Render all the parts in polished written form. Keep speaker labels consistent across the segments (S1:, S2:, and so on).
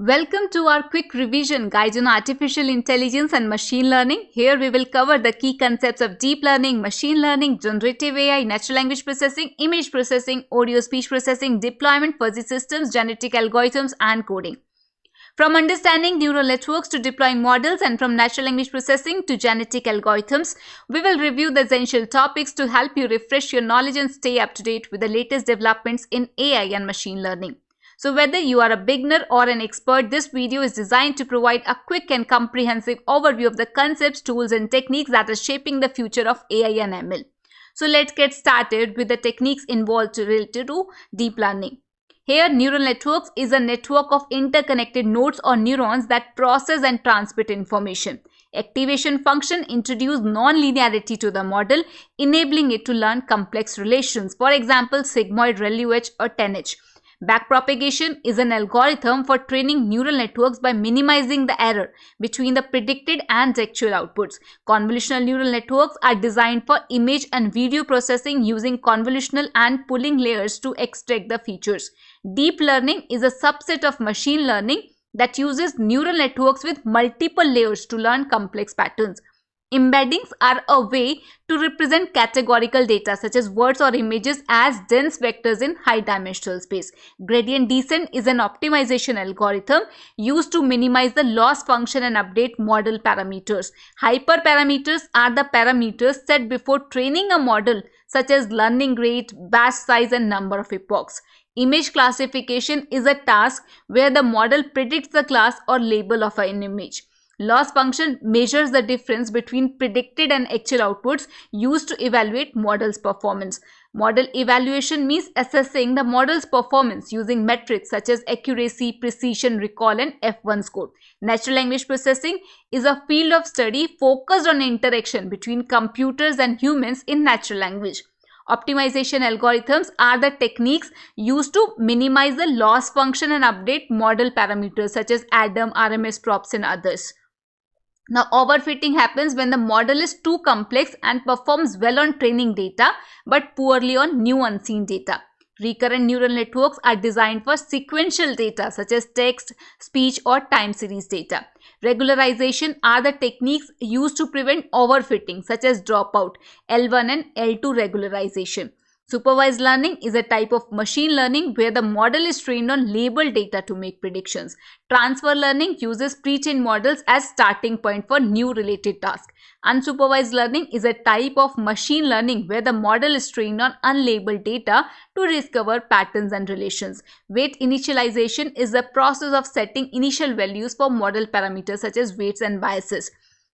S1: Welcome to our quick revision guide on artificial intelligence and machine learning. Here we will cover the key concepts of deep learning, machine learning, generative AI, natural language processing, image processing, audio speech processing, deployment, fuzzy systems, genetic algorithms, and coding. From understanding neural networks to deploying models and from natural language processing to genetic algorithms, we will review the essential topics to help you refresh your knowledge and stay up to date with the latest developments in AI and machine learning. So whether you are a beginner or an expert, this video is designed to provide a quick and comprehensive overview of the concepts, tools, and techniques that are shaping the future of AI and ML. So let's get started with the techniques involved related to deep learning. Here, neural networks is a network of interconnected nodes or neurons that process and transmit information. Activation function introduce non-linearity to the model, enabling it to learn complex relations, for example, sigmoid, ReLU H, or 10H. Backpropagation is an algorithm for training neural networks by minimizing the error between the predicted and actual outputs. Convolutional neural networks are designed for image and video processing using convolutional and pooling layers to extract the features. Deep learning is a subset of machine learning that uses neural networks with multiple layers to learn complex patterns. Embeddings are a way to represent categorical data such as words or images as dense vectors in high-dimensional space. Gradient descent is an optimization algorithm used to minimize the loss function and update model parameters. Hyperparameters are the parameters set before training a model such as learning rate, batch size, and number of epochs. Image classification is a task where the model predicts the class or label of an image. Loss function measures the difference between predicted and actual outputs used to evaluate model's performance. Model evaluation means assessing the model's performance using metrics such as accuracy, precision, recall, and F1 score. Natural language processing is a field of study focused on interaction between computers and humans in natural language. Optimization algorithms are the techniques used to minimize the loss function and update model parameters such as ADAM, RMS props, and others. Now, overfitting happens when the model is too complex and performs well on training data but poorly on new unseen data. Recurrent neural networks are designed for sequential data such as text, speech, or time series data. Regularization are the techniques used to prevent overfitting such as dropout, L1 and L2 regularization. Supervised learning is a type of machine learning where the model is trained on labeled data to make predictions. Transfer learning uses pre-trained models as starting point for new related tasks. Unsupervised learning is a type of machine learning where the model is trained on unlabeled data to discover patterns and relations. Weight initialization is the process of setting initial values for model parameters such as weights and biases.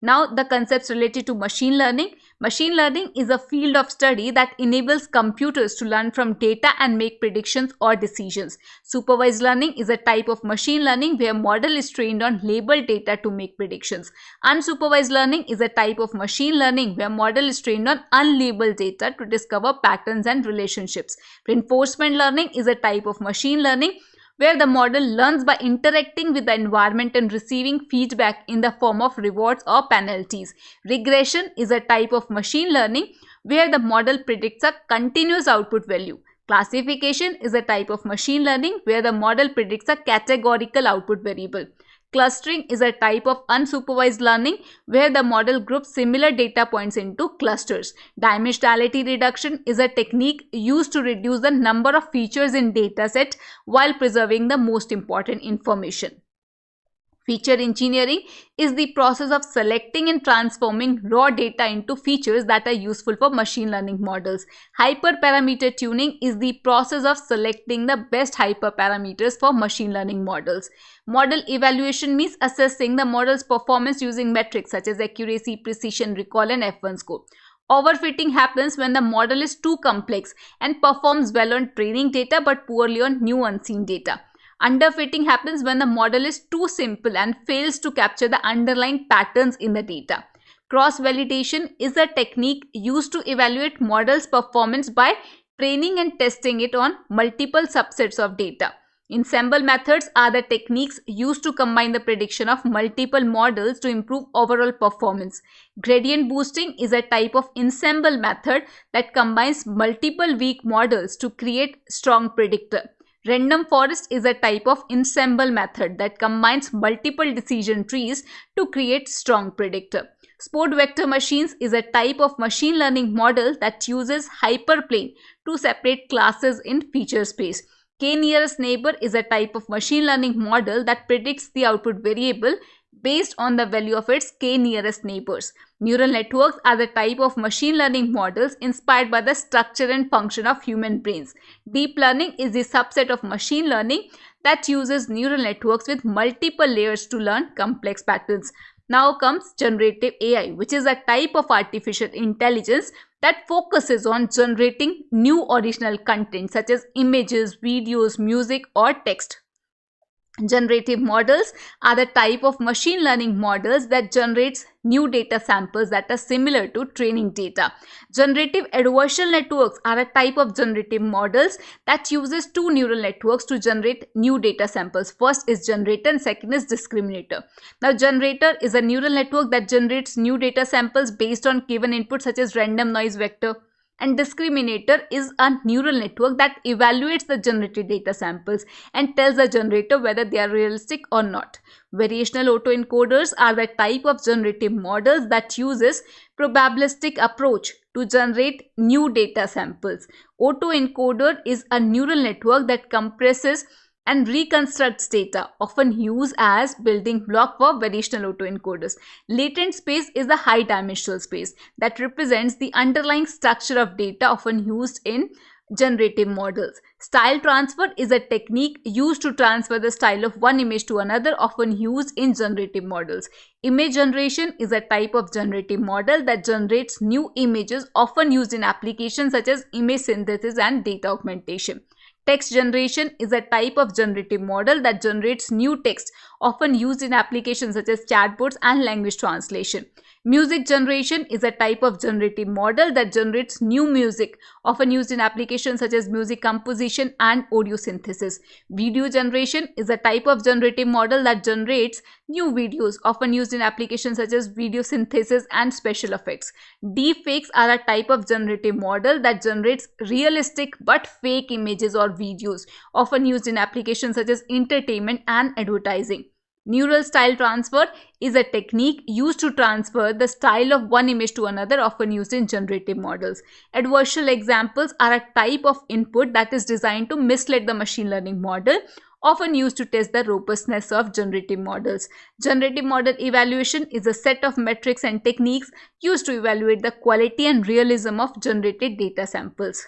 S1: Now, the concepts related to machine learning. Machine learning is a field of study that enables computers to learn from data and make predictions or decisions. Supervised learning is a type of machine learning where model is trained on labeled data to make predictions. Unsupervised learning is a type of machine learning where model is trained on unlabeled data to discover patterns and relationships. Reinforcement learning is a type of machine learning where the model learns by interacting with the environment and receiving feedback in the form of rewards or penalties. Regression is a type of machine learning where the model predicts a continuous output value. Classification is a type of machine learning where the model predicts a categorical output variable. Clustering is a type of unsupervised learning where the model groups similar data points into clusters. Dimensionality reduction is a technique used to reduce the number of features in dataset while preserving the most important information. Feature engineering is the process of selecting and transforming raw data into features that are useful for machine learning models. Hyperparameter tuning is the process of selecting the best hyperparameters for machine learning models. Model evaluation means assessing the model's performance using metrics such as accuracy, precision, recall, and F1 score. Overfitting happens when the model is too complex and performs well on training data but poorly on new unseen data. Underfitting happens when the model is too simple and fails to capture the underlying patterns in the data. Cross-validation is a technique used to evaluate models' performance by training and testing it on multiple subsets of data. Ensemble methods are the techniques used to combine the prediction of multiple models to improve overall performance. Gradient boosting is a type of ensemble method that combines multiple weak models to create strong predictor. Random forest is a type of ensemble method that combines multiple decision trees to create strong predictor. Sport vector machines is a type of machine learning model that uses hyperplane to separate classes in feature space. K-nearest neighbor is a type of machine learning model that predicts the output variable based on the value of its k-nearest neighbors. Neural networks are the type of machine learning models inspired by the structure and function of human brains. Deep learning is the subset of machine learning that uses neural networks with multiple layers to learn complex patterns. Now comes generative AI, which is a type of artificial intelligence that focuses on generating new original content such as images, videos, music, or text. Generative models are the type of machine learning models that generates new data samples that are similar to training data. Generative adversarial networks are a type of generative models that uses two neural networks to generate new data samples. First is generator and second is discriminator. Now, generator is a neural network that generates new data samples based on given input such as random noise vector. And discriminator is a neural network that evaluates the generated data samples and tells the generator whether they are realistic or not. Variational autoencoders are the type of generative models that uses probabilistic approach to generate new data samples. Autoencoder is a neural network that compresses and reconstructs data, often used as building block for variational autoencoders. Latent space is a high-dimensional space that represents the underlying structure of data, often used in generative models. Style transfer is a technique used to transfer the style of one image to another, often used in generative models. Image generation is a type of generative model that generates new images, often used in applications such as image synthesis and data augmentation. Text generation is a type of generative model that generates new text, often used in applications such as chatbots and language translation. Music generation is a type of generative model that generates new music, often used in applications such as music composition and audio synthesis. Video generation is a type of generative model that generates new videos, often used in applications such as video synthesis and special effects. Deepfakes are a type of generative model that generates realistic but fake images or videos, often used in applications such as entertainment and advertising. Neural style transfer is a technique used to transfer the style of one image to another, often used in generative models. Adversarial examples are a type of input that is designed to mislead the machine learning model, often used to test the robustness of generative models. Generative model evaluation is a set of metrics and techniques used to evaluate the quality and realism of generated data samples.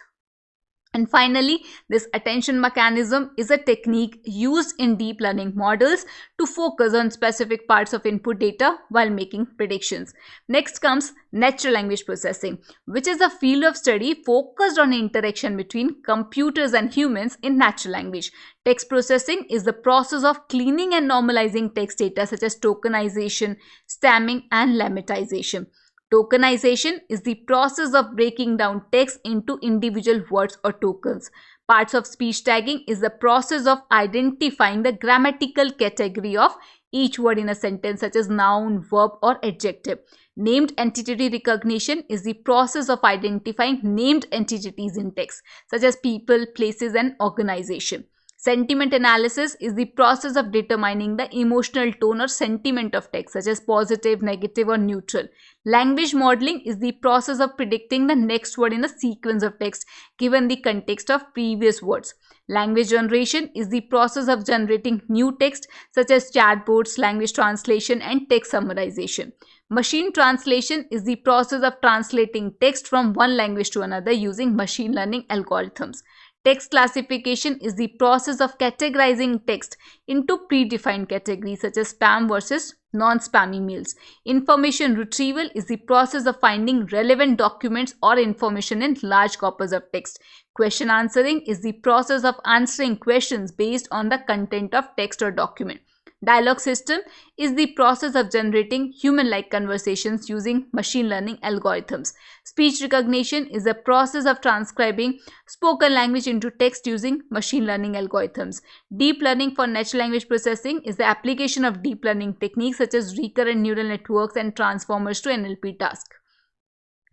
S1: And finally, this attention mechanism is a technique used in deep learning models to focus on specific parts of input data while making predictions. Next comes natural language processing, which is a field of study focused on interaction between computers and humans in natural language. Text processing is the process of cleaning and normalizing text data such as tokenization, stemming, and lemmatization. Tokenization is the process of breaking down text into individual words or tokens. Parts of speech tagging is the process of identifying the grammatical category of each word in a sentence, such as noun, verb, or adjective. Named entity recognition is the process of identifying named entities in text, such as people, places, and organization. Sentiment analysis is the process of determining the emotional tone or sentiment of text, such as positive, negative, or neutral. Language modeling is the process of predicting the next word in a sequence of text given the context of previous words. Language generation is the process of generating new text such as chatbots, language translation, and text summarization. Machine translation is the process of translating text from one language to another using machine learning algorithms. Text classification is the process of categorizing text into predefined categories such as spam versus non-spammy mails. Information retrieval is the process of finding relevant documents or information in large corpus of text. Question answering is the process of answering questions based on the content of text or document. Dialogue system is the process of generating human-like conversations using machine learning algorithms. Speech recognition is the process of transcribing spoken language into text using machine learning algorithms. Deep learning for natural language processing is the application of deep learning techniques such as recurrent neural networks and transformers to NLP tasks.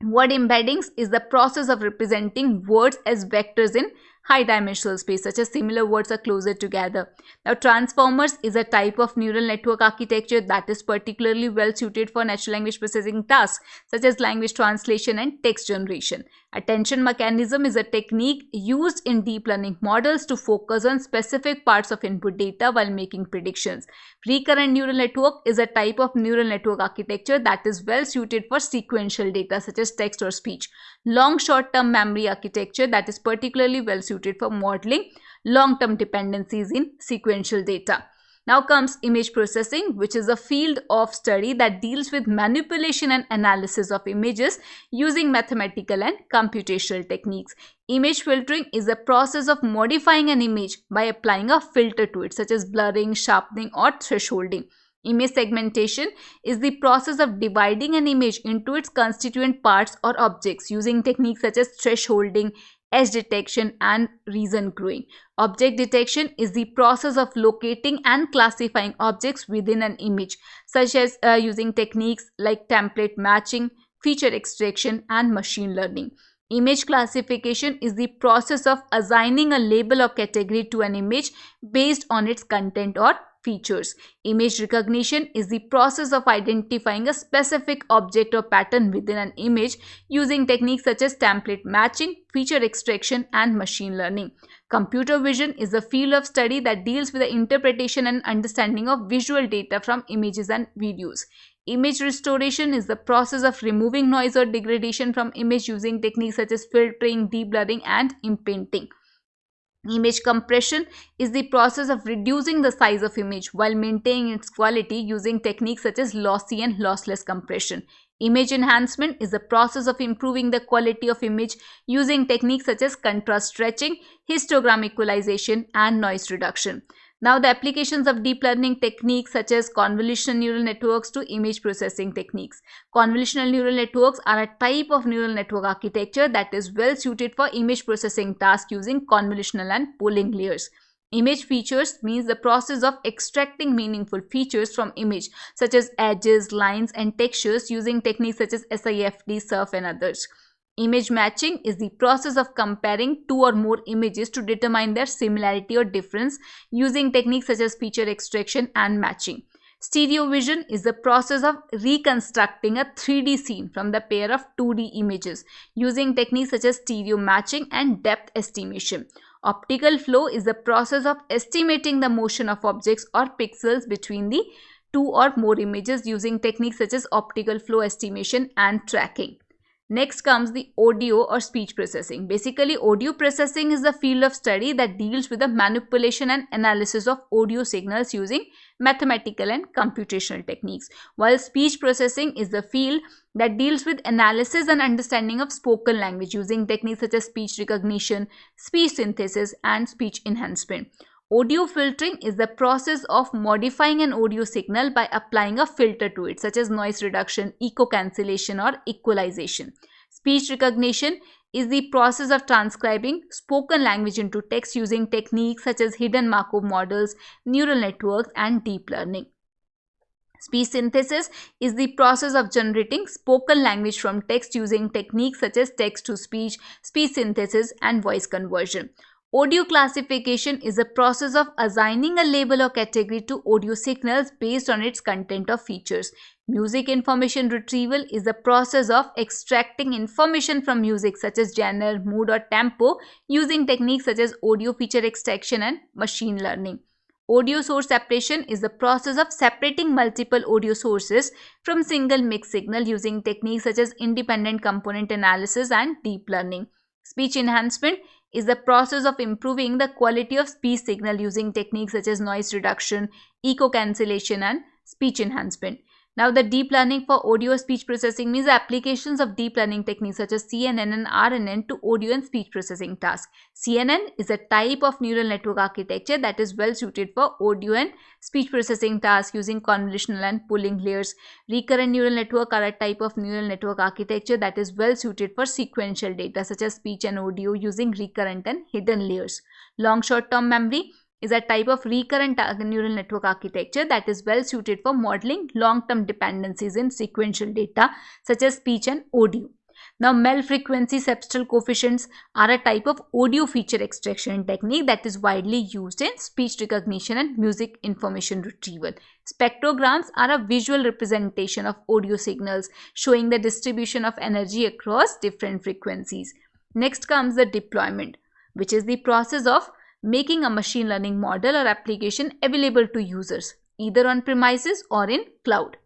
S1: Word embeddings is the process of representing words as vectors in high dimensional space, such as similar words are closer together. Now, transformers is a type of neural network architecture that is particularly well suited for natural language processing tasks, such as language translation and text generation. Attention mechanism is a technique used in deep learning models to focus on specific parts of input data while making predictions. Recurrent neural network is a type of neural network architecture that is well suited for sequential data such as text or speech. Long short-term memory architecture that is particularly well suited for modeling long-term dependencies in sequential data. Now comes image processing, which is a field of study that deals with manipulation and analysis of images using mathematical and computational techniques. Image filtering is a process of modifying an image by applying a filter to it, such as blurring, sharpening, or thresholding. Image segmentation is the process of dividing an image into its constituent parts or objects using techniques such as thresholding, edge detection, and reason growing. Object detection is the process of locating and classifying objects within an image, such as using techniques like template matching, feature extraction, and machine learning. Image classification is the process of assigning a label or category to an image based on its content or features. Image recognition is the process of identifying a specific object or pattern within an image using techniques such as template matching, feature extraction, and machine learning. Computer vision is a field of study that deals with the interpretation and understanding of visual data from images and videos. Image restoration is the process of removing noise or degradation from image using techniques such as filtering, deblurring, and inpainting. Image compression is the process of reducing the size of image while maintaining its quality using techniques such as lossy and lossless compression. Image enhancement is the process of improving the quality of image using techniques such as contrast stretching, histogram equalization, and noise reduction. Now, the applications of deep learning techniques such as convolutional neural networks to image processing techniques. Convolutional neural networks are a type of neural network architecture that is well suited for image processing tasks using convolutional and pooling layers. Image features means the process of extracting meaningful features from image such as edges, lines, and textures using techniques such as SIFD, SURF, and others. Image matching is the process of comparing two or more images to determine their similarity or difference using techniques such as feature extraction and matching. Stereo vision is the process of reconstructing a 3D scene from the pair of 2D images using techniques such as stereo matching and depth estimation. Optical flow is the process of estimating the motion of objects or pixels between the two or more images using techniques such as optical flow estimation and tracking. Next comes the audio or speech processing. Basically, audio processing is the field of study that deals with the manipulation and analysis of audio signals using mathematical and computational techniques, while speech processing is the field that deals with analysis and understanding of spoken language using techniques such as speech recognition, speech synthesis, and speech enhancement. Audio filtering is the process of modifying an audio signal by applying a filter to it, such as noise reduction, echo cancellation, or equalization. Speech recognition is the process of transcribing spoken language into text using techniques such as hidden Markov models, neural networks, and deep learning. Speech synthesis is the process of generating spoken language from text using techniques such as text-to-speech, speech synthesis, and voice conversion. Audio classification is a process of assigning a label or category to audio signals based on its content or features. Music information retrieval is the process of extracting information from music such as genre, mood, or tempo using techniques such as audio feature extraction and machine learning. Audio source separation is the process of separating multiple audio sources from single mixed signal using techniques such as independent component analysis and deep learning. Speech enhancement is the process of improving the quality of speech signal using techniques such as noise reduction, echo cancellation, and speech enhancement. Now, the deep learning for audio speech processing means applications of deep learning techniques such as CNN and RNN to audio and speech processing tasks. CNN is a type of neural network architecture that is well suited for audio and speech processing tasks using convolutional and pooling layers. Recurrent neural networks are a type of neural network architecture that is well suited for sequential data such as speech and audio using recurrent and hidden layers. Long short-term memory is a type of recurrent neural network architecture that is well suited for modeling long-term dependencies in sequential data such as speech and audio. Now, mel-frequency septal coefficients are a type of audio feature extraction technique that is widely used in speech recognition and music information retrieval. Spectrograms are a visual representation of audio signals showing the distribution of energy across different frequencies. Next comes the deployment, which is the process of making a machine learning model or application available to users, either on premises or in cloud.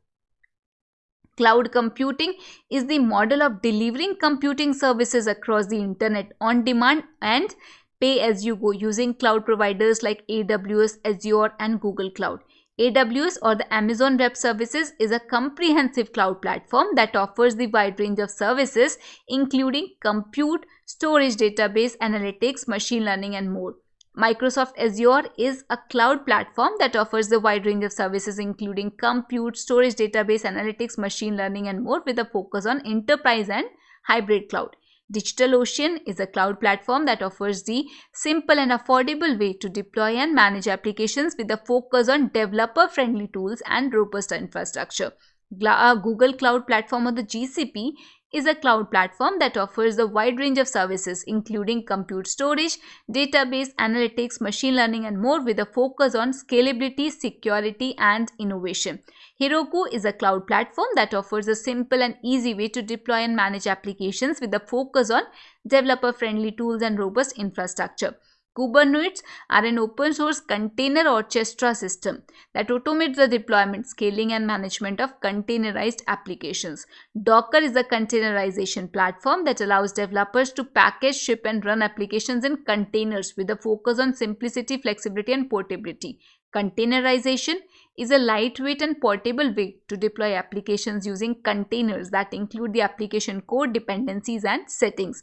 S1: Cloud computing is the model of delivering computing services across the internet on demand and pay as you go using cloud providers like AWS, Azure, and Google Cloud. AWS, or the Amazon Web Services, is a comprehensive cloud platform that offers the wide range of services including compute, storage, database, analytics, machine learning, and more. Microsoft Azure is a cloud platform that offers the wide range of services including compute, storage, database, analytics, machine learning, and more with a focus on enterprise and hybrid cloud. DigitalOcean is a cloud platform that offers the simple and affordable way to deploy and manage applications with a focus on developer-friendly tools and robust infrastructure. Google Cloud Platform, or the GCP, is a cloud platform that offers a wide range of services including compute, storage, database, analytics, machine learning, and more with a focus on scalability, security, and innovation. Heroku is a cloud platform that offers a simple and easy way to deploy and manage applications with a focus on developer-friendly tools and robust infrastructure. Kubernetes are an open source container orchestra system that automates the deployment, scaling, and management of containerized applications. Docker is a containerization platform that allows developers to package, ship, and run applications in containers with a focus on simplicity, flexibility, and portability. Containerization is a lightweight and portable way to deploy applications using containers that include the application code, dependencies, and settings.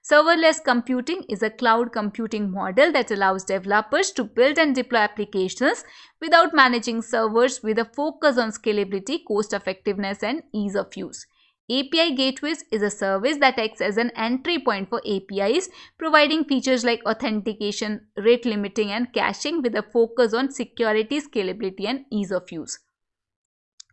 S1: Serverless computing is a cloud computing model that allows developers to build and deploy applications without managing servers with a focus on scalability, cost effectiveness, and ease of use. API Gateways is a service that acts as an entry point for APIs, providing features like authentication, rate limiting, and caching with a focus on security, scalability, and ease of use.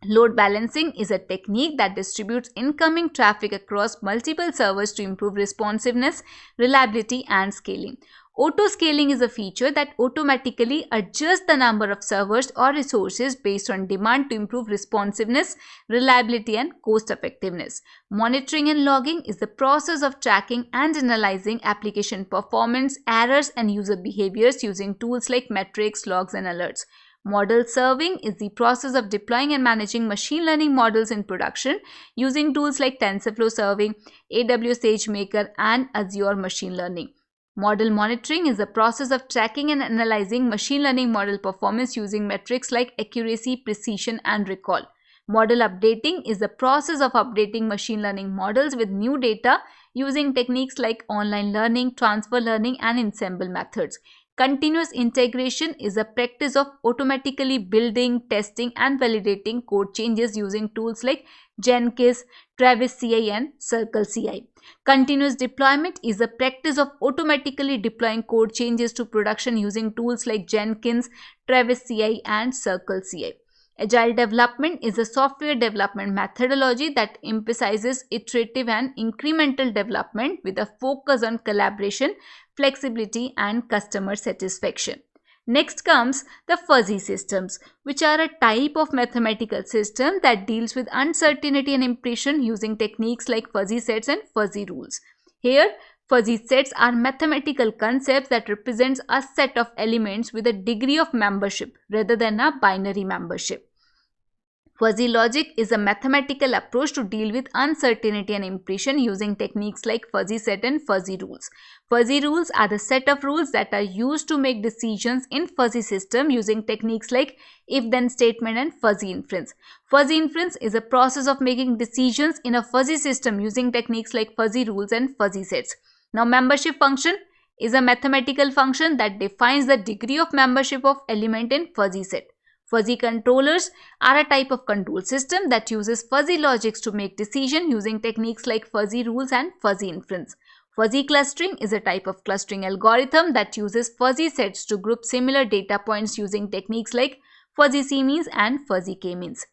S1: Load balancing is a technique that distributes incoming traffic across multiple servers to improve responsiveness, reliability, and scaling. Auto-scaling is a feature that automatically adjusts the number of servers or resources based on demand to improve responsiveness, reliability, and cost effectiveness. Monitoring and logging is the process of tracking and analyzing application performance, errors, and user behaviors using tools like metrics, logs, and alerts. Model serving is the process of deploying and managing machine learning models in production using tools like TensorFlow Serving, AWS SageMaker, and Azure Machine Learning. Model monitoring is the process of tracking and analyzing machine learning model performance using metrics like accuracy, precision, and recall. Model updating is the process of updating machine learning models with new data using techniques like online learning, transfer learning, and ensemble methods. Continuous integration is a practice of automatically building, testing, and validating code changes using tools like Jenkins, Travis CI, and Circle CI. Continuous deployment is a practice of automatically deploying code changes to production using tools like Jenkins, Travis CI, and Circle CI. Agile development is a software development methodology that emphasizes iterative and incremental development with a focus on collaboration, flexibility, and customer satisfaction. Next comes the fuzzy systems, which are a type of mathematical system that deals with uncertainty and impression using techniques like fuzzy sets and fuzzy rules. Here, fuzzy sets are mathematical concepts that represents a set of elements with a degree of membership rather than a binary membership. Fuzzy logic is a mathematical approach to deal with uncertainty and impression using techniques like fuzzy set and fuzzy rules. Fuzzy rules are the set of rules that are used to make decisions in fuzzy system using techniques like if-then statement and fuzzy inference. Fuzzy inference is a process of making decisions in a fuzzy system using techniques like fuzzy rules and fuzzy sets. Now, membership function is a mathematical function that defines the degree of membership of element in fuzzy set. Fuzzy controllers are a type of control system that uses fuzzy logics to make decisions using techniques like fuzzy rules and fuzzy inference. Fuzzy clustering is a type of clustering algorithm that uses fuzzy sets to group similar data points using techniques like fuzzy C-means and fuzzy K-means.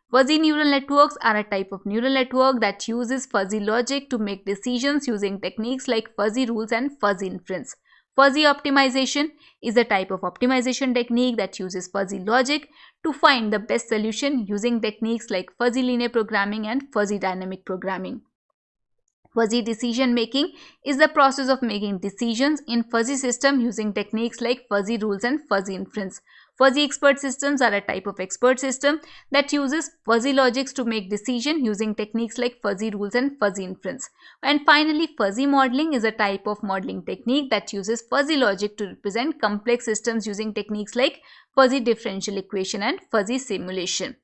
S1: Fuzzy neural networks are a type of neural network that uses fuzzy logic to make decisions using techniques like fuzzy rules and fuzzy inference. Fuzzy optimization is a type of optimization technique that uses fuzzy logic to find the best solution using techniques like fuzzy linear programming and fuzzy dynamic programming. Fuzzy decision making is the process of making decisions in fuzzy system using techniques like fuzzy rules and fuzzy inference. Fuzzy expert systems are a type of expert system that uses fuzzy logics to make decisions using techniques like fuzzy rules and fuzzy inference. And finally, fuzzy modeling is a type of modeling technique that uses fuzzy logic to represent complex systems using techniques like fuzzy differential equation and fuzzy simulation.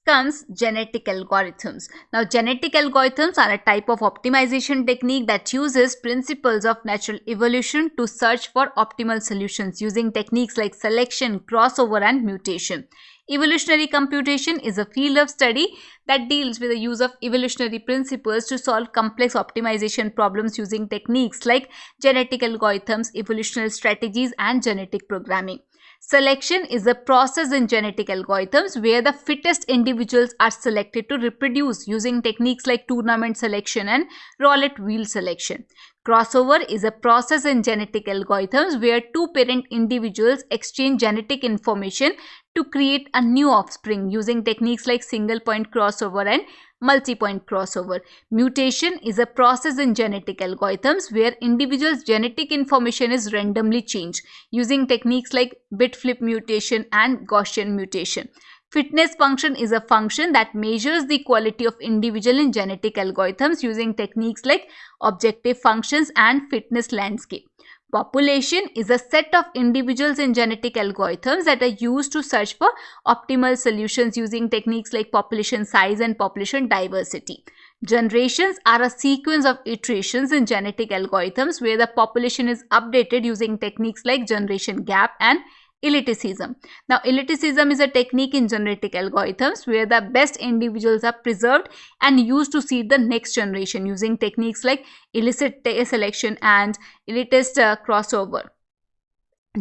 S1: Comes genetic algorithms. Now, genetic algorithms are a type of optimization technique that uses principles of natural evolution to search for optimal solutions using techniques like selection, crossover, and mutation. Evolutionary computation is a field of study that deals with the use of evolutionary principles to solve complex optimization problems using techniques like genetic algorithms, evolutionary strategies, and genetic programming. Selection is a process in genetic algorithms where the fittest individuals are selected to reproduce using techniques like tournament selection and roulette wheel selection. Crossover is a process in genetic algorithms where two parent individuals exchange genetic information to create a new offspring using techniques like single point crossover and multi-point crossover. Mutation is a process in genetic algorithms where individuals' genetic information is randomly changed using techniques like bit flip mutation and Gaussian mutation. Fitness function is a function that measures the quality of individual in genetic algorithms using techniques like objective functions and fitness landscape. Population is a set of individuals in genetic algorithms that are used to search for optimal solutions using techniques like population size and population diversity. Generations are a sequence of iterations in genetic algorithms where the population is updated using techniques like generation gap and ellipticism. Now, ellipticism is a technique in genetic algorithms where the best individuals are preserved and used to seed the next generation using techniques like illicit selection and elitist crossover.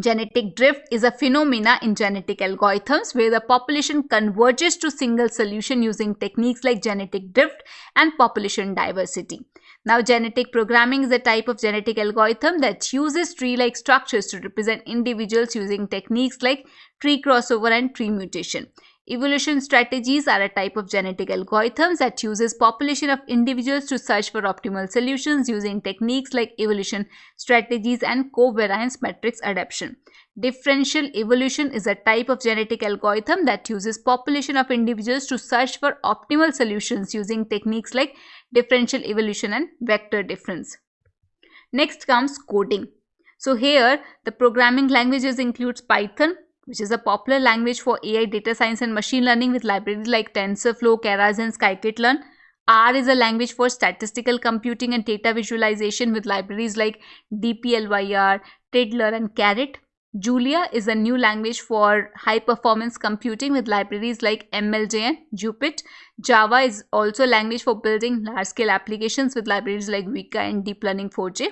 S1: Genetic drift is a phenomena in genetic algorithms where the population converges to single solution using techniques like genetic drift and population diversity. Now, genetic programming is a type of genetic algorithm that uses tree-like structures to represent individuals using techniques like tree crossover and tree mutation. Evolution strategies are a type of genetic algorithms that uses population of individuals to search for optimal solutions using techniques like evolution strategies and covariance matrix adaptation. Differential evolution is a type of genetic algorithm that uses population of individuals to search for optimal solutions using techniques like differential evolution and vector difference. Next comes coding. So here the programming languages includes Python, which is a popular language for AI, data science and machine learning with libraries like TensorFlow, Keras and Scikit-learn. R is a language for statistical computing and data visualization with libraries like DPLYR, Tiddler and Caret. Julia is a new language for high-performance computing with libraries like MLJ and Jupyter. Java is also a language for building large-scale applications with libraries like Weka and Deep Learning 4J.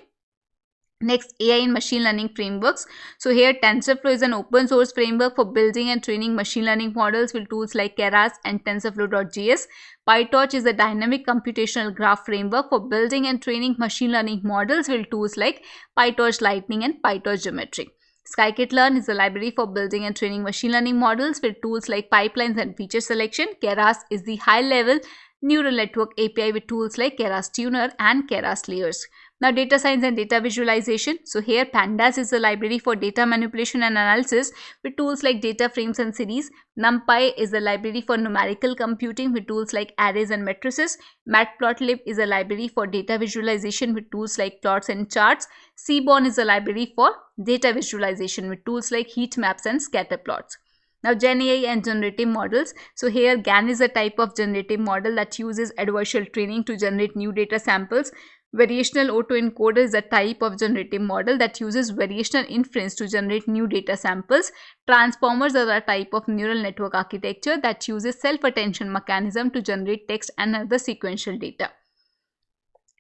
S1: Next, AI and machine learning frameworks. So here TensorFlow is an open source framework for building and training machine learning models with tools like Keras and TensorFlow.js. PyTorch is a dynamic computational graph framework for building and training machine learning models with tools like PyTorch Lightning and PyTorch Geometry. Scikit-learn is a library for building and training machine learning models with tools like pipelines and feature selection. Keras is the high-level neural network API with tools like Keras Tuner and Keras Layers. Now, data science and data visualization. So here Pandas is a library for data manipulation and analysis with tools like data frames and series. NumPy is a library for numerical computing with tools like arrays and matrices. Matplotlib is a library for data visualization with tools like plots and charts. Seaborn is a library for data visualization with tools like heat maps and scatter plots. Now, GenAI and generative models. So here GAN is a type of generative model that uses adversarial training to generate new data samples. Variational Autoencoder is a type of generative model that uses variational inference to generate new data samples. Transformers are a type of neural network architecture that uses self-attention mechanism to generate text and other sequential data.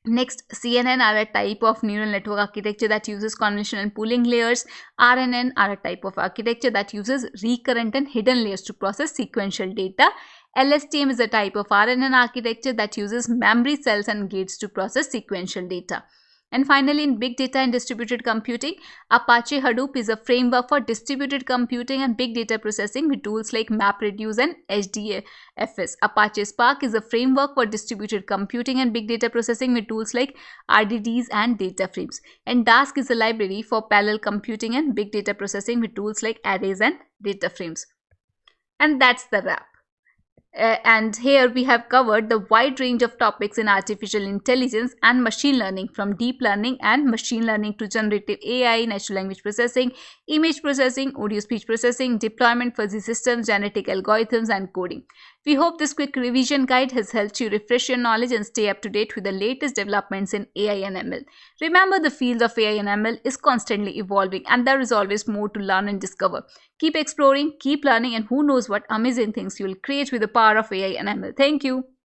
S1: Next, CNN are a type of neural network architecture that uses convolutional and pooling layers. RNN are a type of architecture that uses recurrent and hidden layers to process sequential data. LSTM is a type of RNN architecture that uses memory cells and gates to process sequential data. And finally, in big data and distributed computing, Apache Hadoop is a framework for distributed computing and big data processing with tools like MapReduce and HDFS. Apache Spark is a framework for distributed computing and big data processing with tools like RDDs and data frames. And Dask is a library for parallel computing and big data processing with tools like arrays and data frames. And that's the wrap. And here we have covered the wide range of topics in artificial intelligence and machine learning, from deep learning and machine learning to generative AI, natural language processing, image processing, audio speech processing, deployment, fuzzy systems, genetic algorithms, and coding. We hope this quick revision guide has helped you refresh your knowledge and stay up to date with the latest developments in AI and ML. Remember, the field of AI and ML is constantly evolving, and there is always more to learn and discover. Keep exploring, keep learning, and who knows what amazing things you will create with the power of AI and ML. Thank you.